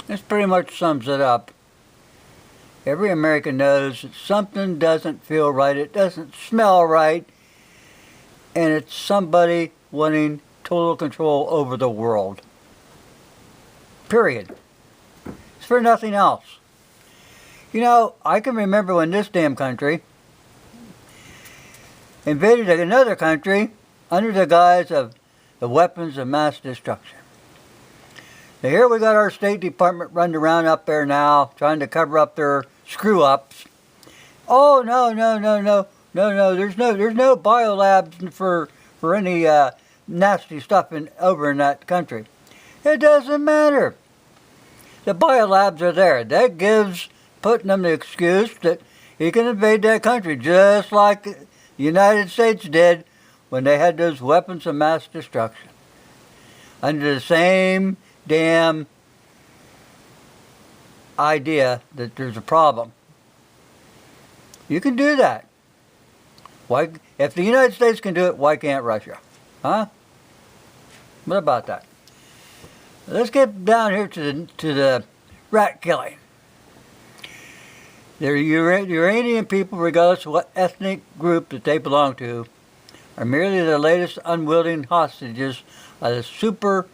This pretty much sums it up. Every American knows that something doesn't feel right, it doesn't smell right, and it's somebody wanting total control over the world. Period. It's for nothing else. You know, I can remember when this damn country invaded another country under the guise of the weapons of mass destruction. Now here we got our State Department running around up there now, trying to cover up their screw-ups. Oh, no, there's no biolabs for any nasty stuff over in that country. It doesn't matter. The biolabs are there. That gives putting them the excuse that he can invade that country just like the United States did when they had those weapons of mass destruction. Under the same damn idea that there's a problem. You can do that. Why, if the United States can do it, why can't Russia? Huh? What about that? Let's get down here to the rat killing. The Iranian people, regardless of what ethnic group that they belong to, are merely the latest unwilling hostages of the super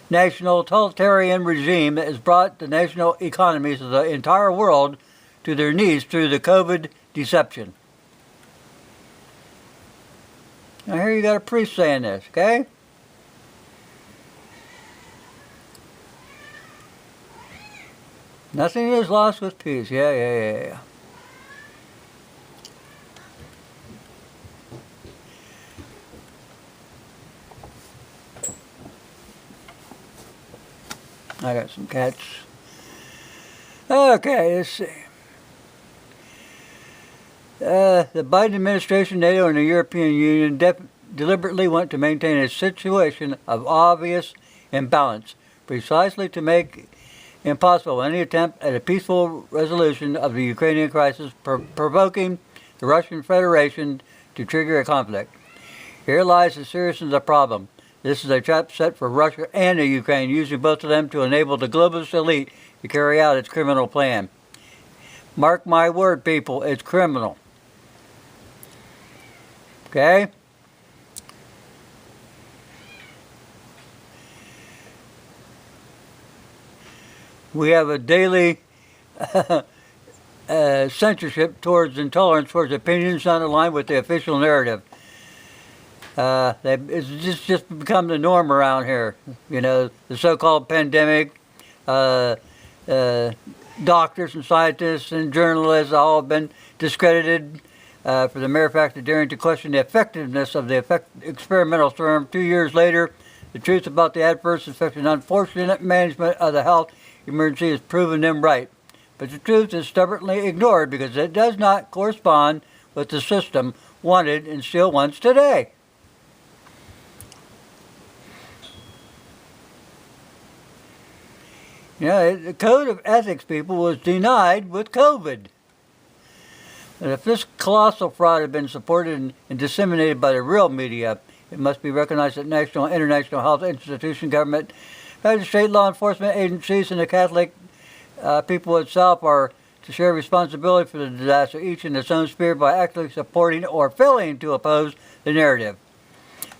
national totalitarian regime that has brought the national economies of the entire world to their knees through the COVID deception. Now here you got a priest saying this, okay? Nothing is lost with peace. Yeah. I got some cats. Okay, let's see. The Biden administration, NATO, and the European Union deliberately want to maintain a situation of obvious imbalance, precisely to make impossible any attempt at a peaceful resolution of the Ukrainian crisis, provoking the Russian Federation to trigger a conflict. Here lies the seriousness of the problem. This is a trap set for Russia and the Ukraine, using both of them to enable the globalist elite to carry out its criminal plan. Mark my word, people, it's criminal. Okay? We have a daily censorship towards intolerance, towards opinions not aligned with the official narrative. It's just become the norm around here. You know, the so-called pandemic, doctors and scientists and journalists all have been discredited for the mere fact of daring to question the effectiveness of the experimental serum. 2 years later, the truth about the adverse effects and unfortunate management of the health emergency has proven them right. But the truth is stubbornly ignored because it does not correspond with the system wanted and still wants today. You know, the code of ethics, people, was denied with COVID. And if this colossal fraud had been supported and disseminated by the real media, it must be recognized that national and international health institutions, government, federal, state law enforcement agencies, and the Catholic people itself are to share responsibility for the disaster, each in its own sphere, by actively supporting or failing to oppose the narrative.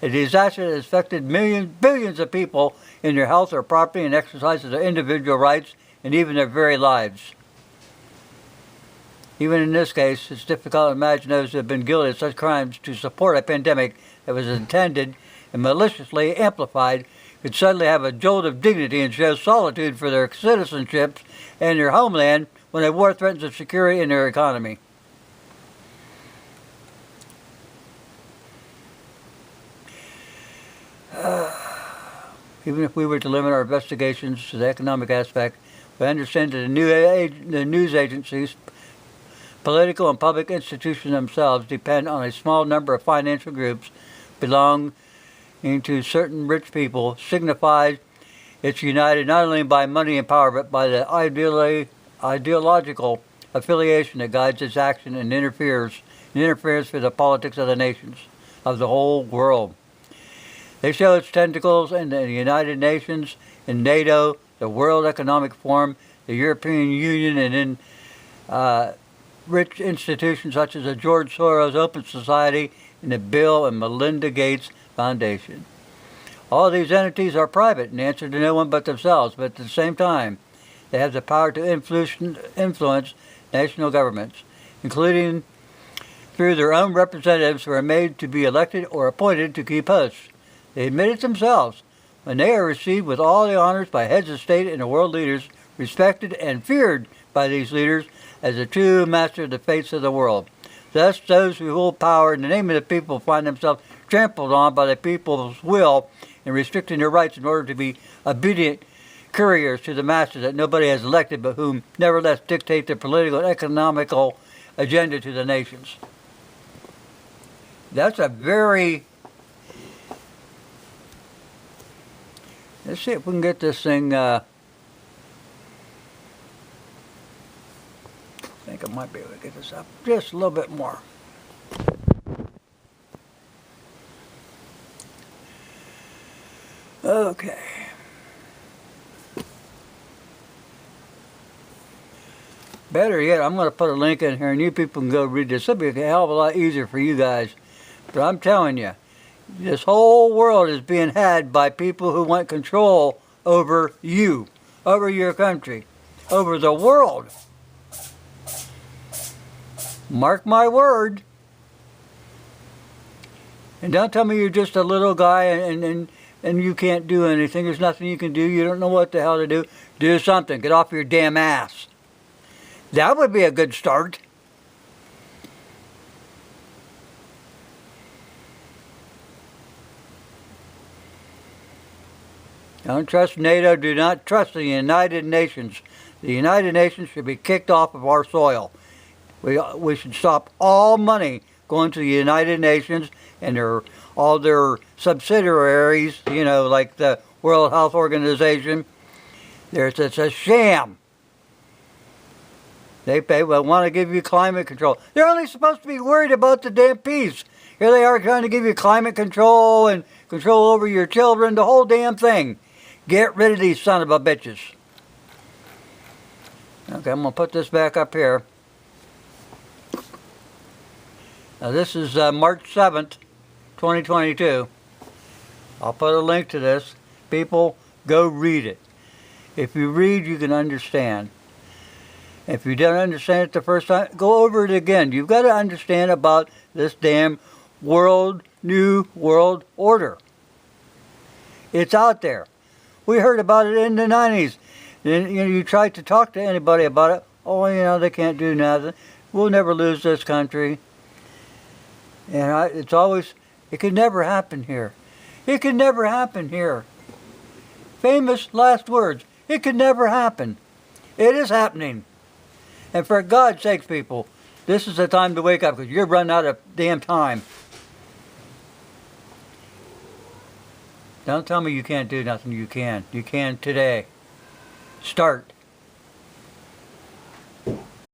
A disaster that has affected billions of people in their health or property and exercise of their individual rights and even their very lives. Even in this case, it's difficult to imagine those who have been guilty of such crimes to support a pandemic that was intended and maliciously amplified could suddenly have a jolt of dignity and show solitude for their citizenships and their homeland when a war threatens their security and their economy. Even if we were to limit our investigations to the economic aspect, we understand that the news agencies, political and public institutions themselves depend on a small number of financial groups belonging to certain rich people, signifies it's united not only by money and power, but by the ideological affiliation that guides its action and interferes with the politics of the nations, of the whole world. They show its tentacles in the United Nations, in NATO, the World Economic Forum, the European Union, and in rich institutions such as the George Soros Open Society and the Bill and Melinda Gates Foundation. All these entities are private and answer to no one but themselves, but at the same time, they have the power to influence national governments, including through their own representatives who are made to be elected or appointed to key posts. They admit it themselves when they are received with all the honors by heads of state and the world leaders, respected and feared by these leaders as the true master of the fates of the world. Thus, those who hold power in the name of the people find themselves trampled on by the people's will and restricting their rights in order to be obedient couriers to the masters that nobody has elected but whom nevertheless dictate their political and economical agenda to the nations. That's a very... Let's see if we can get this thing... I think I might be able to get this up just a little bit more. Okay. Better yet, I'm going to put a link in here and you people can go read this. It'll be a hell of a lot easier for you guys. But I'm telling you, this whole world is being had by people who want control over you, over your country, over the world. Mark my word. And don't tell me you're just a little guy and you can't do anything. There's nothing you can do. You don't know what the hell to do. Do something. Get off your damn ass. That would be a good start. Don't trust NATO. Do not trust the United Nations. The United Nations should be kicked off of our soil. We should stop all money going to the United Nations and all their subsidiaries, you know, like the World Health Organization. It's a sham. They want to give you climate control. They're only supposed to be worried about the damn peace. Here they are trying to give you climate control and control over your children, the whole damn thing. Get rid of these son of a bitches. Okay, I'm going to put this back up here. Now this is March 7th, 2022. I'll put a link to this. People, go read it. If you read, you can understand. If you don't understand it the first time, go over it again. You've got to understand about this damn new world order. It's out there. We heard about it in the 90s. Then, you know, you try to talk to anybody about it. Oh, you know, they can't do nothing. We'll never lose this country. And it's always, it could never happen here. It could never happen here. Famous last words. It could never happen. It is happening. And for God's sakes, people, this is the time to wake up because you're running out of damn time. Don't tell me you can't do nothing. You can. You can today. Start.